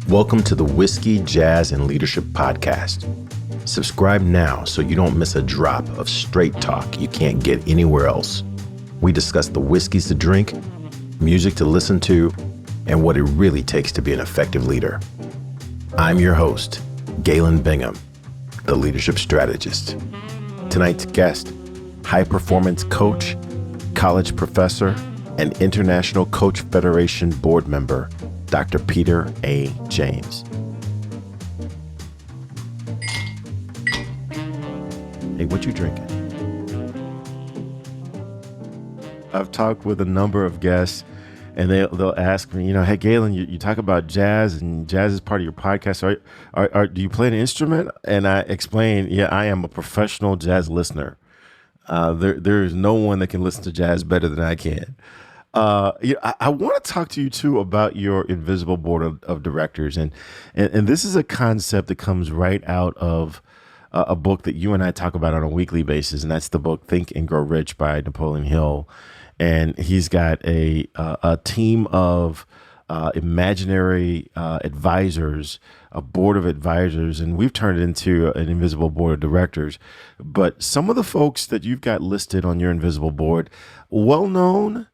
Welcome to the Whiskey, Jazz, and Leadership Podcast. Subscribe now so you don't miss a drop of straight talk you can't get anywhere else. We discuss the whiskeys to drink, music to listen to, and what it really takes to be an effective leader. I'm your host, Galen Bingham, the leadership strategist. Tonight's guest, high-performance coach, college professor, and International Coach Federation board member, Dr. Peter A. James. Hey, what you drinking? I've talked with a number of guests, and they'll ask me, hey, Galen, you talk about jazz, and jazz is part of your podcast. Do you play an instrument? And I explain, I am a professional jazz listener. There is no one that can listen to jazz better than I can. I want to talk to you too about your invisible board of directors, and this is a concept that comes right out of a book that you and I talk about on a weekly basis, and that's the book Think and Grow Rich by Napoleon Hill. And he's got a team of imaginary advisors, a board of advisors, and we've turned it into an invisible board of directors. But some of the folks that you've got listed on your invisible board, well known.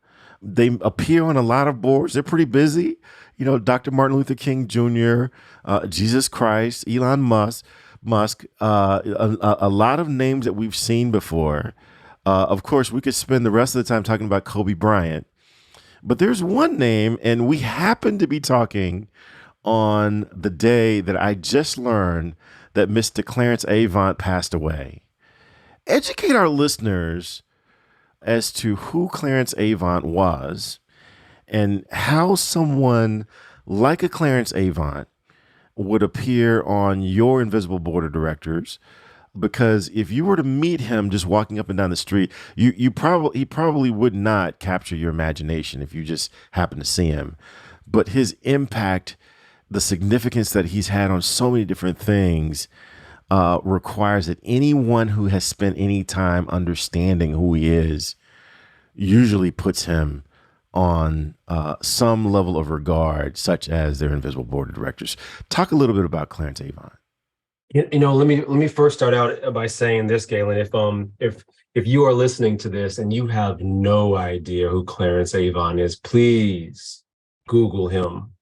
They appear on a lot of boards. They're pretty busy. Dr. Martin Luther King Jr., Jesus Christ, Elon Musk, a lot of names that we've seen before. Of course, we could spend the rest of the time talking about Kobe Bryant. But there's one name, and we happen to be talking on the day that I just learned that Mr. Clarence Avant passed away. Educate our listeners as to who Clarence Avant was and how someone like a Clarence Avant would appear on your invisible board of directors. Because if you were to meet him just walking up and down the street, he probably would not capture your imagination if you just happen to see him. But his impact, the significance that he's had on so many different things, requires that anyone who has spent any time understanding who he is usually puts him on some level of regard, such as their invisible board of directors. Talk a little bit about Clarence Avant. Let me first start out by saying this, Galen. If you are listening to this and you have no idea who Clarence Avant is, please Google him,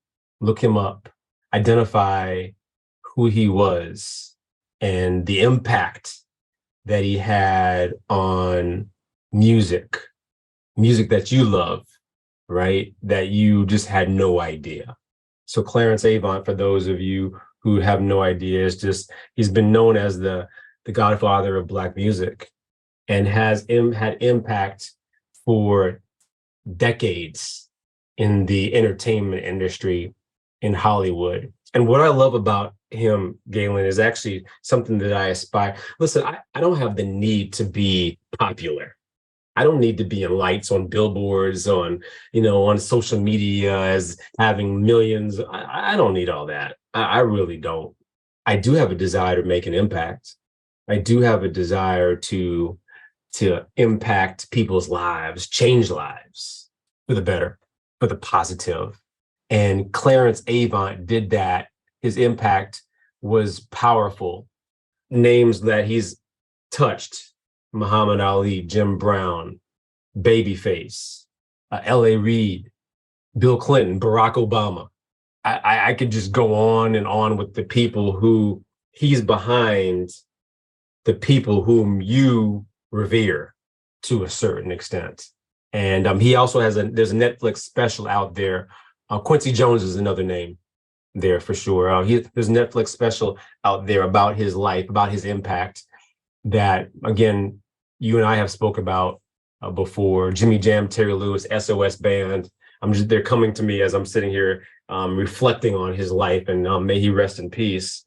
look him up, identify who he was and the impact that he had on music that you love, right? That you just had no idea. So Clarence Avant, for those of you who have no idea, he's been known as the godfather of Black music and has had impact for decades in the entertainment industry in Hollywood. And what I love about him, Galen, is actually something that I aspire. Listen, I don't have the need to be popular. I don't need to be in lights on billboards, on social media as having millions. I don't need all that. I really don't. I do have a desire to make an impact. I do have a desire to impact people's lives, change lives for the better, for the positive. And Clarence Avant did that. His impact was powerful. Names that he's touched: Muhammad Ali, Jim Brown, Babyface, L.A. Reid, Bill Clinton, Barack Obama. I could just go on and on with the people who he's behind, the people whom you revere to a certain extent. And he also there's a Netflix special out there. Quincy Jones is another name there for sure. There's a Netflix special out there about his life, about his impact that, again, you and I have spoke about before. Jimmy Jam, Terry Lewis, SOS Band. They're coming to me as I'm sitting here reflecting on his life, and may he rest in peace.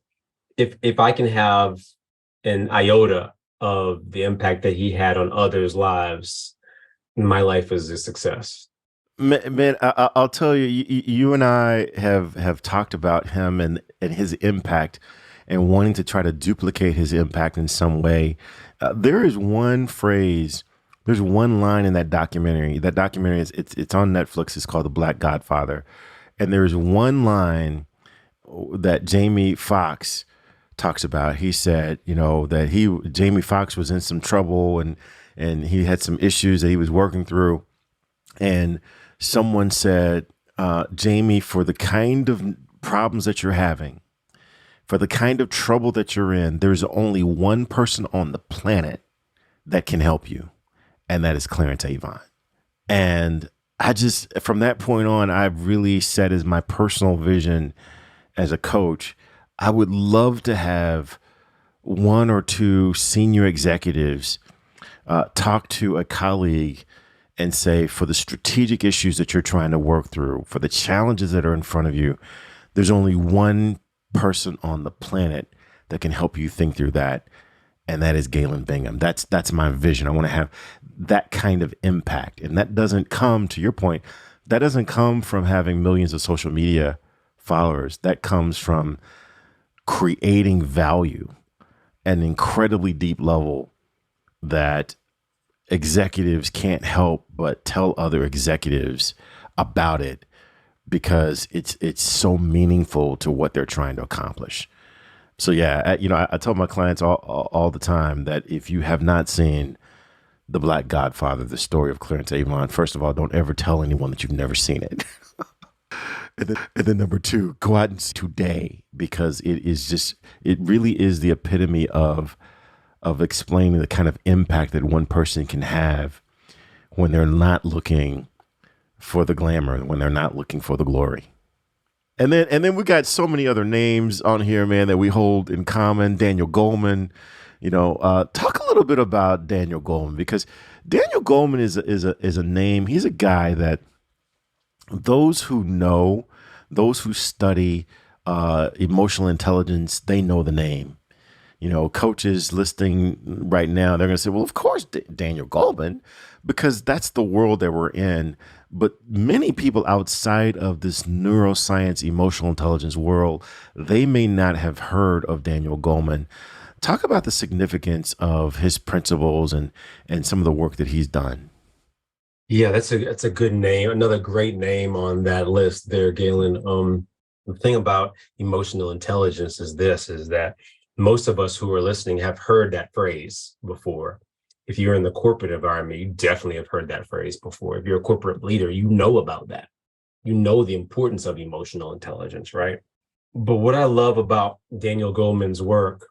If I can have an iota of the impact that he had on others' lives, my life is a success. Man, I'll tell you, you and I have talked about him and his impact and wanting to try to duplicate his impact in some way. There is one phrase, there's one line in that documentary. That documentary it's on Netflix. It's called The Black Godfather. And there's one line that Jamie Foxx talks about. He said, that Jamie Foxx was in some trouble and he had some issues that he was working through. And someone said, Jamie, for the kind of problems that you're having, for the kind of trouble that you're in, there's only one person on the planet that can help you. And that is Clarence Avant. And from that point on, I've really set as my personal vision as a coach, I would love to have one or two senior executives talk to a colleague and say, for the strategic issues that you're trying to work through, for the challenges that are in front of you, there's only one person on the planet that can help you think through that. And that is Galen Bingham. That's my vision. I want to have that kind of impact. And that doesn't come, to your point, that doesn't come from having millions of social media followers. That comes from creating value at an incredibly deep level that executives can't help but tell other executives about it because it's so meaningful to what they're trying to accomplish. So yeah, I tell my clients all the time that if you have not seen The Black Godfather, the story of Clarence Avant, first of all, don't ever tell anyone that you've never seen it. And then number two, go out and see today, because it really is the epitome of explaining the kind of impact that one person can have when they're not looking for the glamour, when they're not looking for the glory. And then we got so many other names on here, man, that we hold in common. Daniel Goleman, talk a little bit about Daniel Goleman, because Daniel Goleman is a name. He's a guy that those who study emotional intelligence, they know the name. Coaches listening right now, they're going to say, well, of course, Daniel Goleman, because that's the world that we're in. But many people outside of this neuroscience, emotional intelligence world, they may not have heard of Daniel Goleman. Talk about the significance of his principles and some of the work that he's done. Yeah, that's a good name. Another great name on that list there, Galen. The thing about emotional intelligence is that most of us who are listening have heard that phrase before. If you're in the corporate environment, you definitely have heard that phrase before. If you're a corporate leader, you know about that. You know the importance of emotional intelligence, right? But what I love about Daniel Goleman's work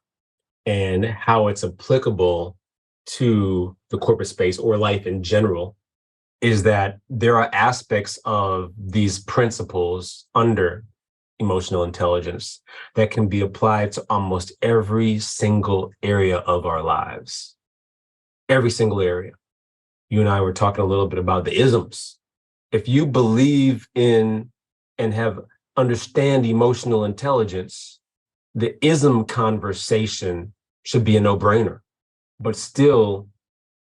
and how it's applicable to the corporate space or life in general is that there are aspects of these principles under emotional intelligence that can be applied to almost every single area of our lives. Every single area. You and I were talking a little bit about the isms. If you believe in and understand emotional intelligence, the ism conversation should be a no-brainer. But still,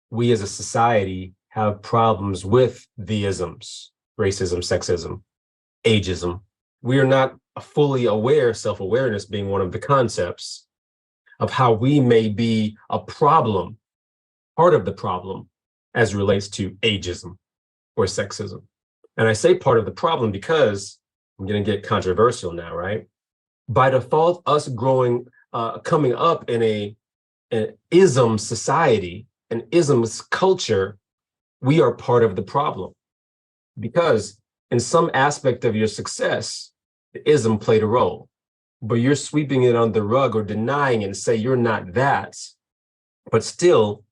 we as a society have problems with the isms: racism, sexism, ageism. We are not fully aware, self-awareness being one of the concepts, of how we may be a problem, part of the problem, as it relates to ageism or sexism. And I say part of the problem because I'm going to get controversial now, right? By default, us coming up in an ism society, an isms culture, we are part of the problem. Because in some aspect of your success, the ism played a role, but you're sweeping it under the rug or denying and say you're not that, but still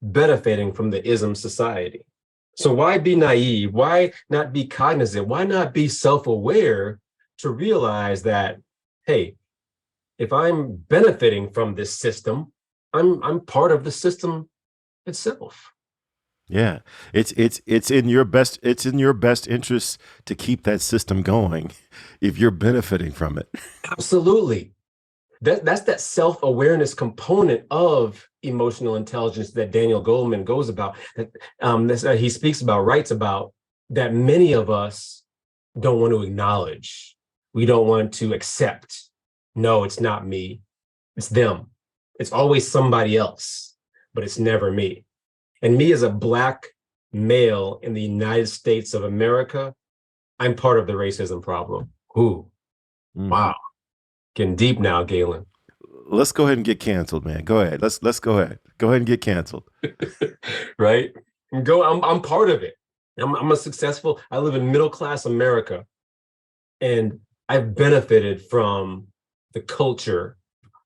benefiting from the ism society. So why be naive? Why not be cognizant? Why not be self-aware to realize that, hey, if I'm benefiting from this system, I'm part of the system itself. Yeah, it's in your best interest to keep that system going if you're benefiting from it. Absolutely. That's that self-awareness component of emotional intelligence that Daniel Goleman goes about. He speaks about, writes about, that many of us don't want to acknowledge. We don't want to accept. No, it's not me. It's them. It's always somebody else, but it's never me. And me as a Black male in the United States of America, I'm part of the racism problem. Ooh, wow. Getting deep now, Galen. Let's go ahead and get canceled, man. Go ahead. Let's go ahead. Go ahead and get canceled. Right? I'm part of it. I'm a successful, I live in middle class America, and I've benefited from the culture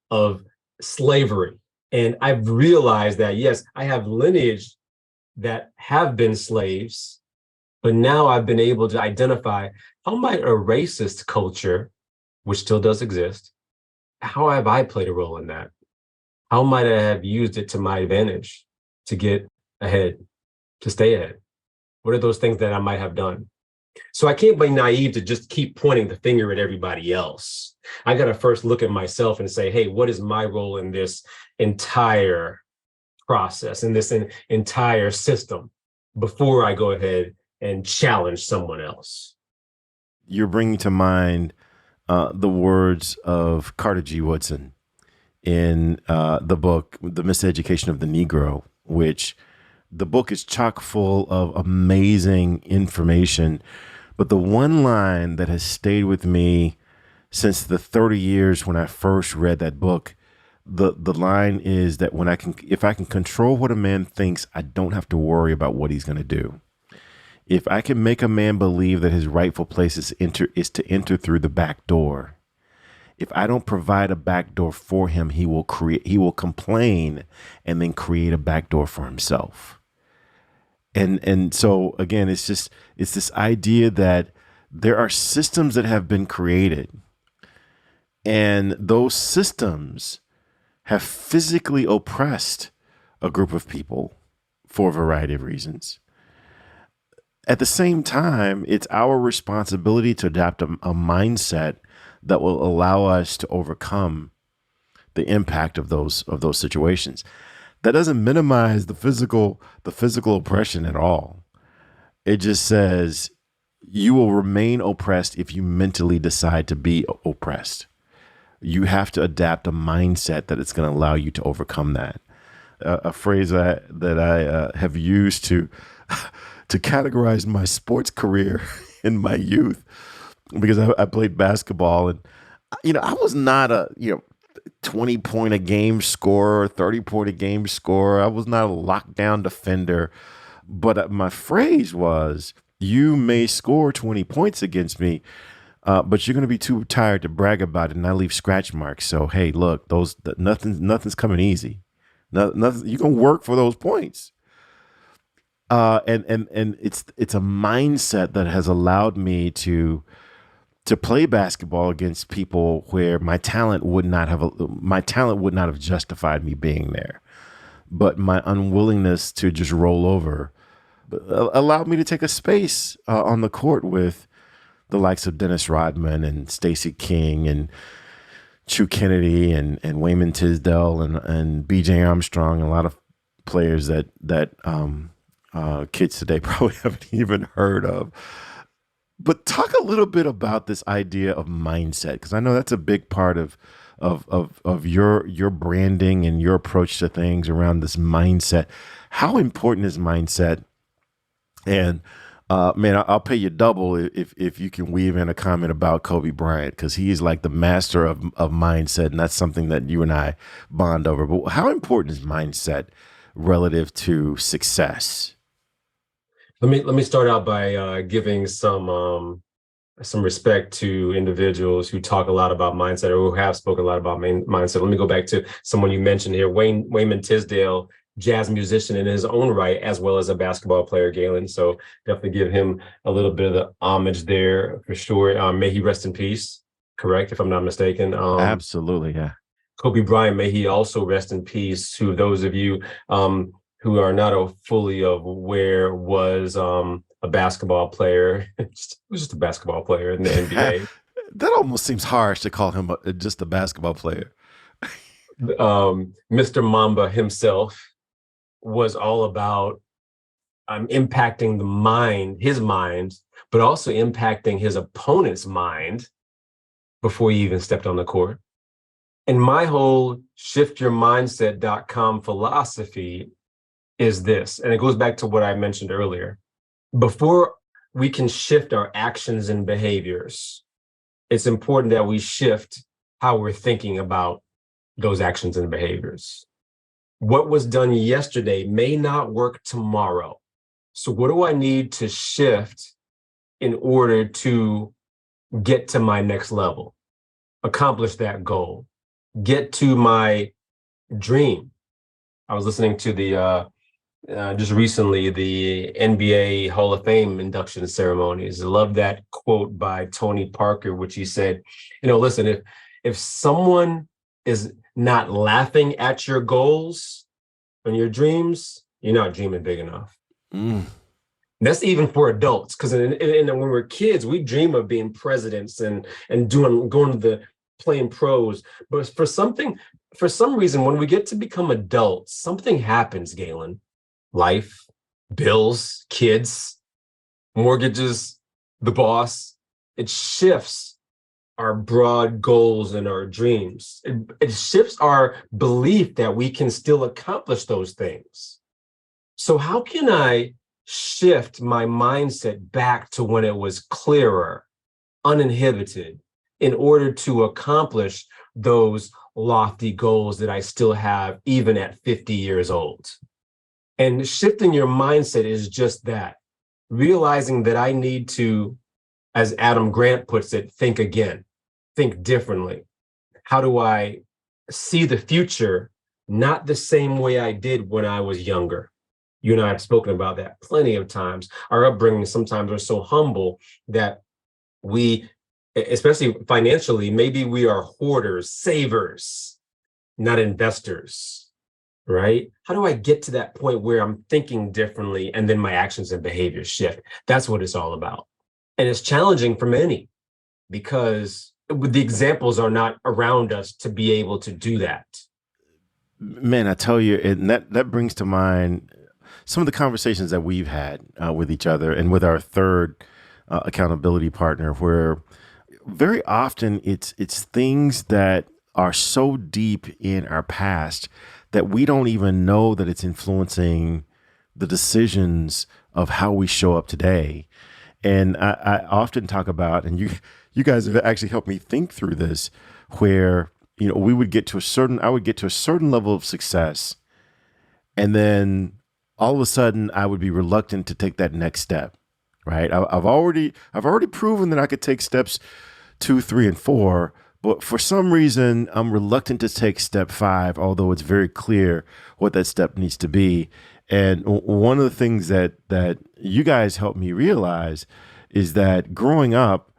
of slavery. And I've realized that, yes, I have lineage that have been slaves, but now I've been able to identify how might a racist culture, which still does exist, how have I played a role in that? How might I have used it to my advantage to get ahead, to stay ahead? What are those things that I might have done? So I can't be naive to just keep pointing the finger at everybody else. I got to first look at myself and say, hey, what is my role in this entire process, in this entire system, before I go ahead and challenge someone else? You're bringing to mind the words of Carter G. Woodson in the book, The Miseducation of the Negro, which the book is chock full of amazing information. But the one line that has stayed with me since the 30 years when I first read that book, the line is that if I can control what a man thinks, I don't have to worry about what he's going to do. If I can make a man believe that his rightful place is to enter through the back door, if I don't provide a back door for him, he will complain and then create a back door for himself. And so again, it's this idea that there are systems that have been created, and those systems have physically oppressed a group of people for a variety of reasons. At the same time, it's our responsibility to adapt a mindset that will allow us to overcome the impact of those situations. That doesn't minimize the physical oppression at all. It just says you will remain oppressed if you mentally decide to be oppressed. You have to adapt a mindset that it's going to allow you to overcome that. A phrase that I have used to categorize my sports career in my youth, because I played basketball, and I was not a 20-point a game scorer, 30-point a game scorer. I was not a lockdown defender, but my phrase was, you may score 20 points against me, but you're going to be too tired to brag about it, and I leave scratch marks. So hey, look, nothing's coming easy. Nothing, you can work for those points. And it's a mindset that has allowed me to play basketball against people where my talent would not have justified me being there, but my unwillingness to just roll over allowed me to take a space on the court with the likes of Dennis Rodman and Stacey King and Chu Kennedy and Wayman Tisdale and B.J. Armstrong, and a lot of players that kids today probably haven't even heard of. But talk a little bit about this idea of mindset, because I know that's a big part of your branding and your approach to things around this mindset. How important is mindset? And man, I'll pay you double if you can weave in a comment about Kobe Bryant, because he is like the master of mindset, and that's something that you and I bond over. But how important is mindset relative to success? Let me start out by giving some respect to individuals who talk a lot about mindset, or who have spoken a lot about mindset. Let me go back to someone you mentioned here, Wayman Tisdale, jazz musician in his own right, as well as a basketball player, Galen. So definitely give him a little bit of the homage there for sure. May he rest in peace. Correct, if I'm not mistaken. Absolutely, yeah. Kobe Bryant, may he also rest in peace. To those of you who are not fully aware, was a basketball player. He was just a basketball player in the NBA. That almost seems harsh to call him just a basketball player. Mr. Mamba himself was all about impacting his mind, but also impacting his opponent's mind before he even stepped on the court. And my whole shiftyourmindset.com philosophy is this, and it goes back to what I mentioned earlier. Before we can shift our actions and behaviors, it's important that we shift how we're thinking about those actions and behaviors. What was done yesterday may not work tomorrow. So what do I need to shift in order to get to my next level, accomplish that goal, get to my dream? I was listening to the just recently the NBA Hall of Fame induction ceremonies. I love that quote by Tony Parker, which he said, listen, if someone is not laughing at your goals and your dreams, you're not dreaming big enough. Mm. That's even for adults, because when we're kids, we dream of being presidents and going to the playing pros. But for some reason, when we get to become adults, something happens, Galen. Life, bills, kids, mortgages, the boss. It shifts our broad goals and our dreams. It shifts our belief that we can still accomplish those things. So how can I shift my mindset back to when it was clearer, uninhibited, in order to accomplish those lofty goals that I still have even at 50 years old? And shifting your mindset is just that, realizing that I need to, as Adam Grant puts it, think again, think differently. How do I see the future not the same way I did when I was younger? You and I have spoken about that plenty of times. Our upbringing sometimes are so humble that we, especially financially, maybe we are hoarders, savers, not investors. Right? How do I get to that point where I'm thinking differently and then my actions and behaviors shift? That's what it's all about. And it's challenging for many because the examples are not around us to be able to do that. Man, I tell you, and that brings to mind some of the conversations that we've had with each other and with our third accountability partner, where very often it's things that are so deep in our past that we don't even know that it's influencing the decisions of how we show up today. And I often talk about, and you guys have actually helped me think through this, where we would get to I would get to a certain level of success, and then all of a sudden I would be reluctant to take that next step. Right? I've already proven that I could take steps 2, 3, and 4. But for some reason, I'm reluctant to take step 5, although it's very clear what that step needs to be. And one of the things that you guys helped me realize is that growing up,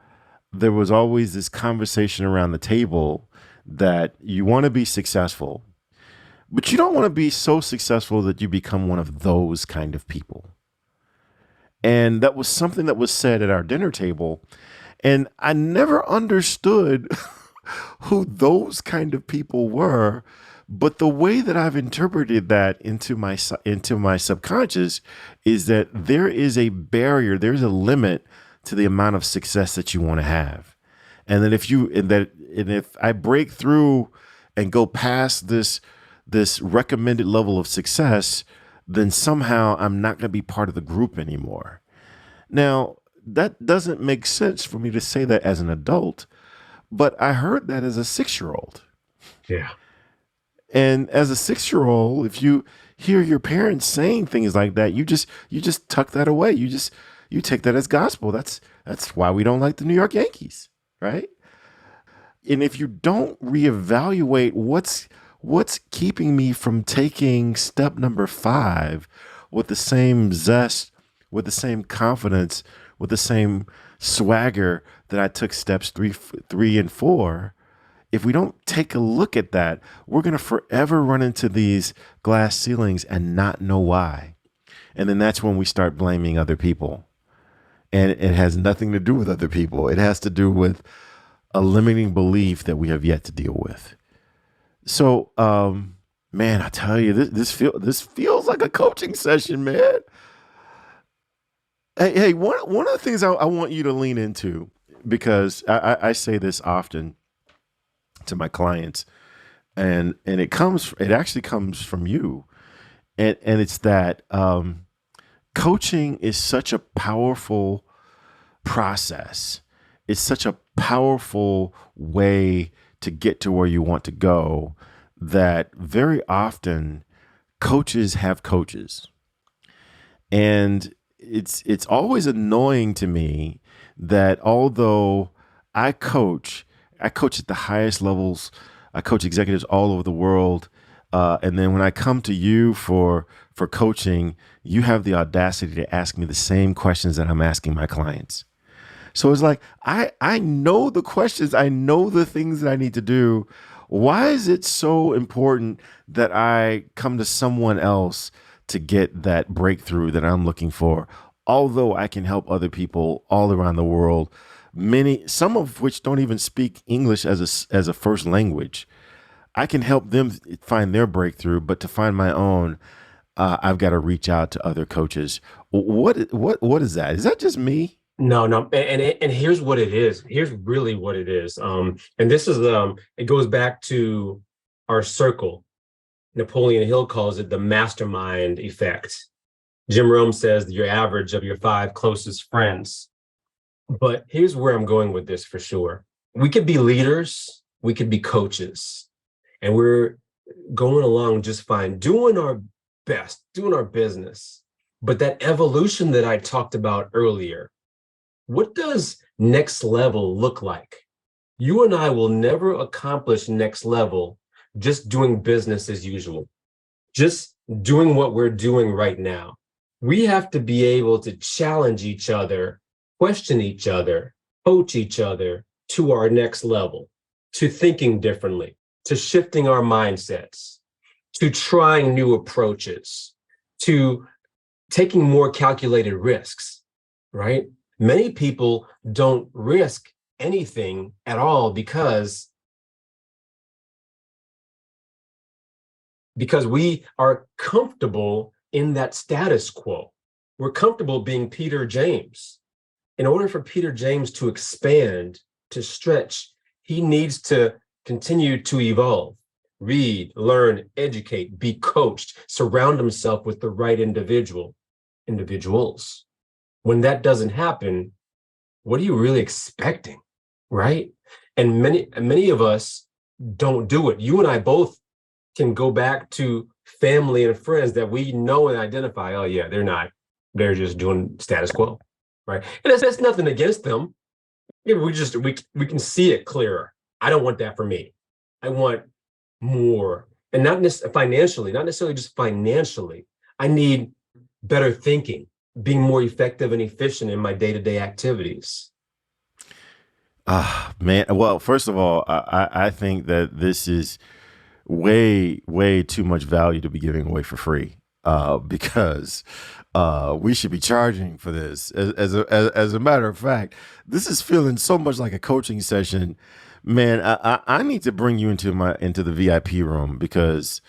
there was always this conversation around the table that you want to be successful, but you don't want to be so successful that you become one of those kind of people. And that was something that was said at our dinner table. And I never understood who those kind of people were, but the way that I've interpreted that into my subconscious is that there is a barrier, there's a limit to the amount of success that you want to have, and that if I break through and go past this recommended level of success, then somehow I'm not going to be part of the group anymore. Now, that doesn't make sense for me to say that as an adult. But I heard that as a 6-year-old. Yeah. And as a 6-year-old, if you hear your parents saying things like that, you just tuck that away. You take that as gospel. That's why we don't like the New York Yankees, right? And if you don't reevaluate what's keeping me from taking step number 5 with the same zest, with the same confidence, with the same swagger that I took steps 3 and 4, if we don't take a look at that, we're going to forever run into these glass ceilings and not know why. And then that's when we start blaming other people. And it has nothing to do with other people. It has to do with a limiting belief that we have yet to deal with. So, man, I tell you, this feels like a coaching session, man. Hey, one of the things I want you to lean into, because I say this often to my clients, and it actually comes from you, and it's that coaching is such a powerful process. It's such a powerful way to get to where you want to go, that very often coaches have coaches. And it's always annoying to me that although I coach, I coach at the highest levels. I coach executives all over the world. And then when I come to you for coaching, you have the audacity to ask me the same questions that I'm asking my clients. So it's like, I know the questions, I know the things that I need to do. Why is it so important that I come to someone else to get that breakthrough that I'm looking for? Although I can help other people all around the world, some of which don't even speak English as a first language. I can help them find their breakthrough, but to find my own, I've got to reach out to other coaches. What is that? Is that just me? No, no, and here's what it is. Here's really what it is. And this is it goes back to our circle. Napoleon Hill calls it the mastermind effect. Jim Rome says your average of your 5 closest friends. But here's where I'm going with this for sure. We could be leaders, we could be coaches, and we're going along just fine, doing our best, doing our business. But that evolution that I talked about earlier, what does next level look like? You and I will never accomplish next level just doing business as usual, just doing what we're doing right now. We have to be able to challenge each other, question each other, coach each other to our next level, to thinking differently, to shifting our mindsets, to trying new approaches, to taking more calculated risks, right? Many people don't risk anything at all because we are comfortable in that status quo. We're comfortable being Peter James. In order for Peter James to expand, to stretch, he needs to continue to evolve, read, learn, educate, be coached, surround himself with the right individuals. When that doesn't happen, what are you really expecting, right? And many of us don't do it. You and I both can go back to family and friends that we know and identify. Oh yeah, they're just doing status quo, right? And that's nothing against them. Yeah, we can see it clearer. I don't want that for me. I want more, and not necessarily just financially. I need better thinking, being more effective and efficient in my day-to-day activities. Ah, man. Well, first of all, I think that this is way too much value to be giving away for free. Because we should be charging for this. As a matter of fact, this is feeling so much like a coaching session. Man, I need to bring you into the VIP room, because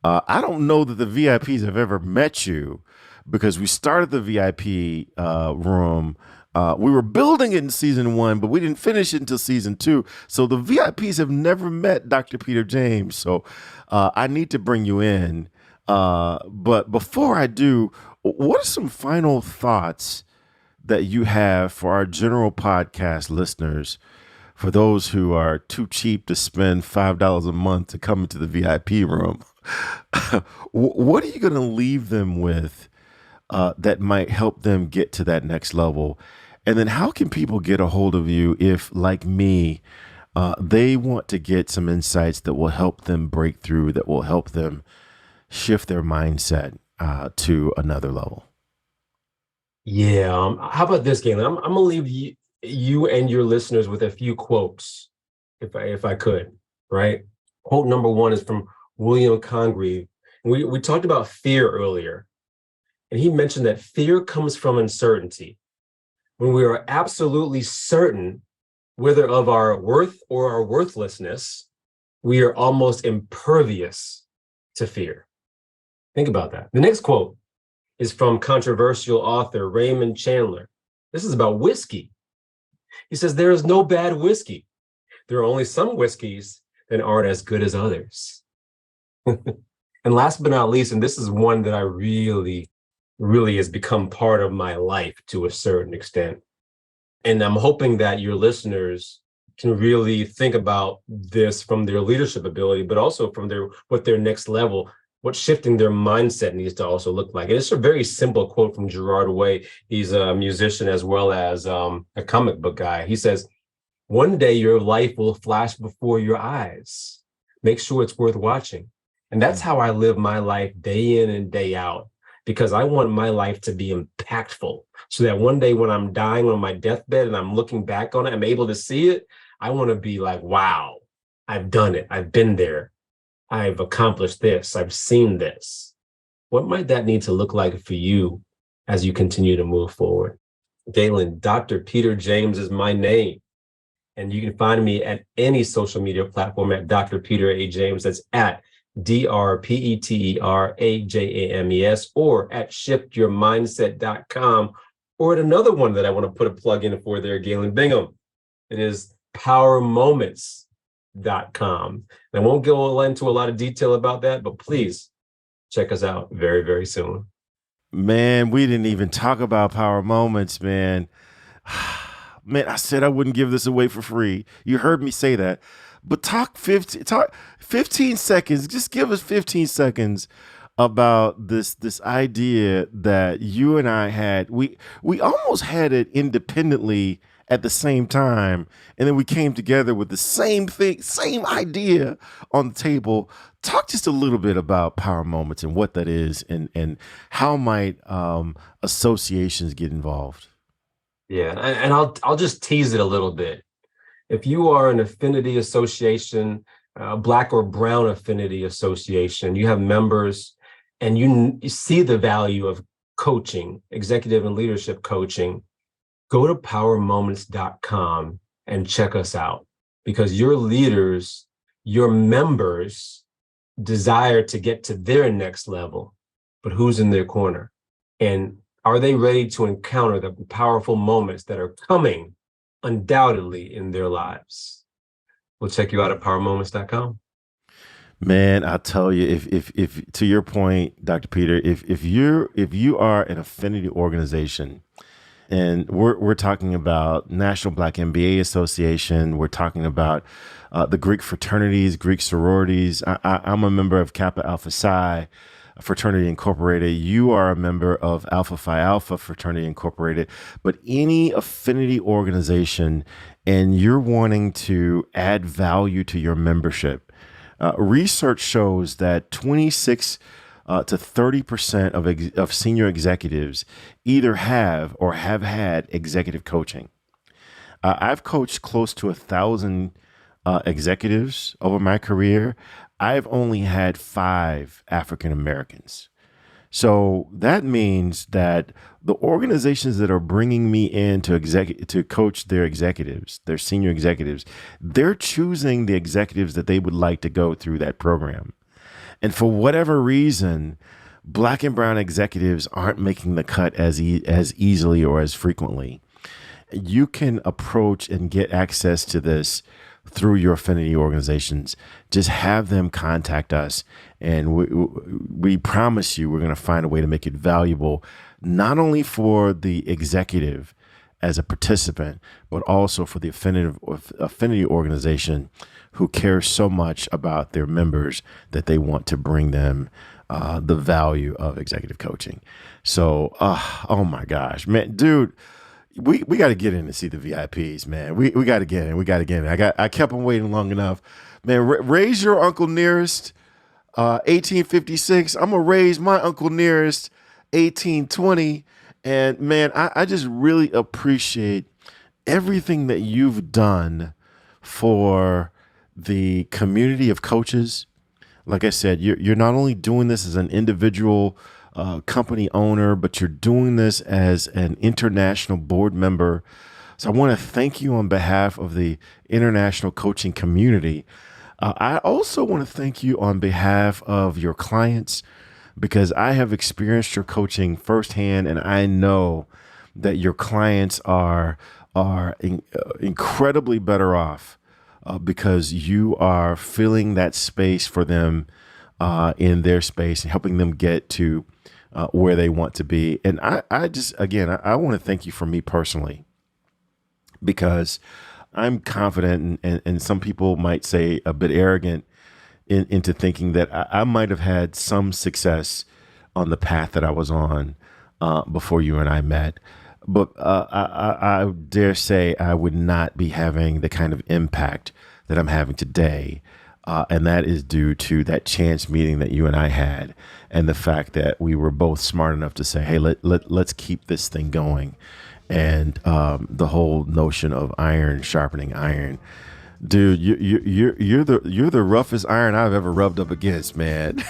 I don't know that the VIPs have ever met you, because we started the VIP room. We were building it in season 1, but we didn't finish it until season 2. So the VIPs have never met Dr. Peter James. So I need to bring you in. But before I do, what are some final thoughts that you have for our general podcast listeners, for those who are too cheap to spend $5 a month to come into the VIP room? What are you going to leave them with that might help them get to that next level? And then how can people get a hold of you if, like me, they want to get some insights that will help them break through, that will help them shift their mindset to another level? Yeah. How about this, Galen? I'm gonna leave you and your listeners with a few quotes, if I could. Right. Quote number 1 is from William Congreve. We talked about fear earlier, and he mentioned that fear comes from uncertainty. When we are absolutely certain, whether of our worth or our worthlessness, we are almost impervious to fear. Think about that. The next quote is from controversial author Raymond Chandler. This is about whiskey. He says, "There is no bad whiskey. There are only some whiskeys that aren't as good as others." And last but not least, and this is one that I really has become part of my life to a certain extent, and I'm hoping that your listeners can really think about this from their leadership ability, but also from their next level, what shifting their mindset needs to also look like. And it's a very simple quote from Gerard Way. He's a musician as well as a comic book guy. He says, "One day your life will flash before your eyes. Make sure it's worth watching." And that's how I live my life day in and day out, because I want my life to be impactful so that one day when I'm dying on my deathbed and I'm looking back on it, I'm able to see it. I want to be like, wow, I've done it. I've been there. I've accomplished this. I've seen this. What might that need to look like for you as you continue to move forward? Galen, Dr. Peter James is my name. And you can find me at any social media platform at Dr. Peter A. James. That's at DrPeterAjames, or at shiftyourmindset.com, or at another one that I want to put a plug in for there, Galen Bingham. It is powermoments.com. And I won't go into a lot of detail about that, but please check us out very, very soon. Man, we didn't even talk about Power Moments, man. Man, I said I wouldn't give this away for free. You heard me say that. But talk 15 seconds. Just give us 15 seconds about this idea that you and I had. We almost had it independently at the same time, and then we came together with the same thing, same idea on the table. Talk just a little bit about Power Moments and what that is, and how might associations get involved. Yeah, and I'll just tease it a little bit. If you are an affinity association, Black or Brown affinity association, you have members, and you see the value of coaching, executive and leadership coaching, go to powermoments.com and check us out, because your leaders, your members desire to get to their next level, but who's in their corner? And are they ready to encounter the powerful moments that are coming undoubtedly in their lives? We'll check you out at powermoments.com. Man, I'll tell you, if to your point, Dr. Peter, if you are an affinity organization, and we're talking about National Black MBA Association, we're talking about the Greek fraternities, Greek sororities. I'm a member of Kappa Alpha Psi Fraternity Incorporated. You are a member of Alpha Phi Alpha Fraternity Incorporated. But any affinity organization, and you're wanting to add value to your membership, research shows that 26 to 30% of senior executives either have or have had executive coaching. I've coached close to 1,000 executives over my career. I've only had 5 African Americans. So that means that the organizations that are bringing me in to coach their executives, their senior executives, they're choosing the executives that they would like to go through that program. And for whatever reason, Black and Brown executives aren't making the cut as easily or as frequently. You can approach and get access to this through your affinity organizations. Just have them contact us, and we promise you we're going to find a way to make it valuable, not only for the executive as a participant, but also for the affinity organization who cares so much about their members that they want to bring them the value of executive coaching. So, oh my gosh, man, dude, we got to get in to see the VIPs, man. We got to get in. We got to get in. I kept them waiting long enough, man. Raise your uncle nearest 1856. I'm gonna raise my uncle nearest 1820. And man, I just really appreciate everything that you've done for the community of coaches. Like I said, you're not only doing this as an individual company owner, but you're doing this as an international board member. So I want to thank you on behalf of the international coaching community. I also want to thank you on behalf of your clients, because I have experienced your coaching firsthand, and I know that your clients are incredibly better off because you are filling that space for them in their space and helping them get to where they want to be. And I want to thank you for me personally, because I'm confident, and some people might say a bit arrogant into thinking that I might have had some success on the path that I was on before you and I met. But I dare say I would not be having the kind of impact that I'm having today. And that is due to that chance meeting that you and I had, and the fact that we were both smart enough to say, hey, let's keep this thing going. And the whole notion of iron sharpening iron. Dude, you're the roughest iron I've ever rubbed up against, man.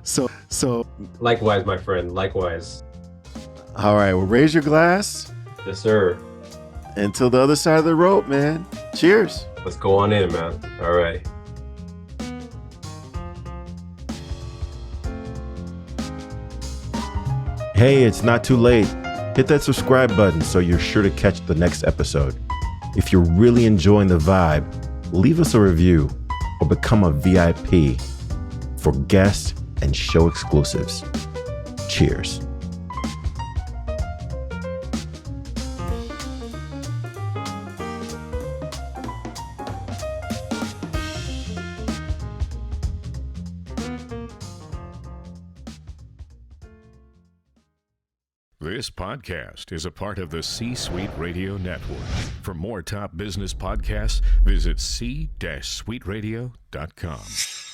So Likewise, my friend. Likewise. all right, well, raise your glass Yes, sir. until the other side of the rope, man. Cheers. Let's go on in, man. All right. Hey, it's not too late. Hit that subscribe button so you're sure to catch the next episode. If you're really enjoying the vibe, leave us a review or become a VIP for guest and show exclusives. Cheers. This podcast is a part of the C-Suite Radio Network. For more top business podcasts, visit c-suiteradio.com.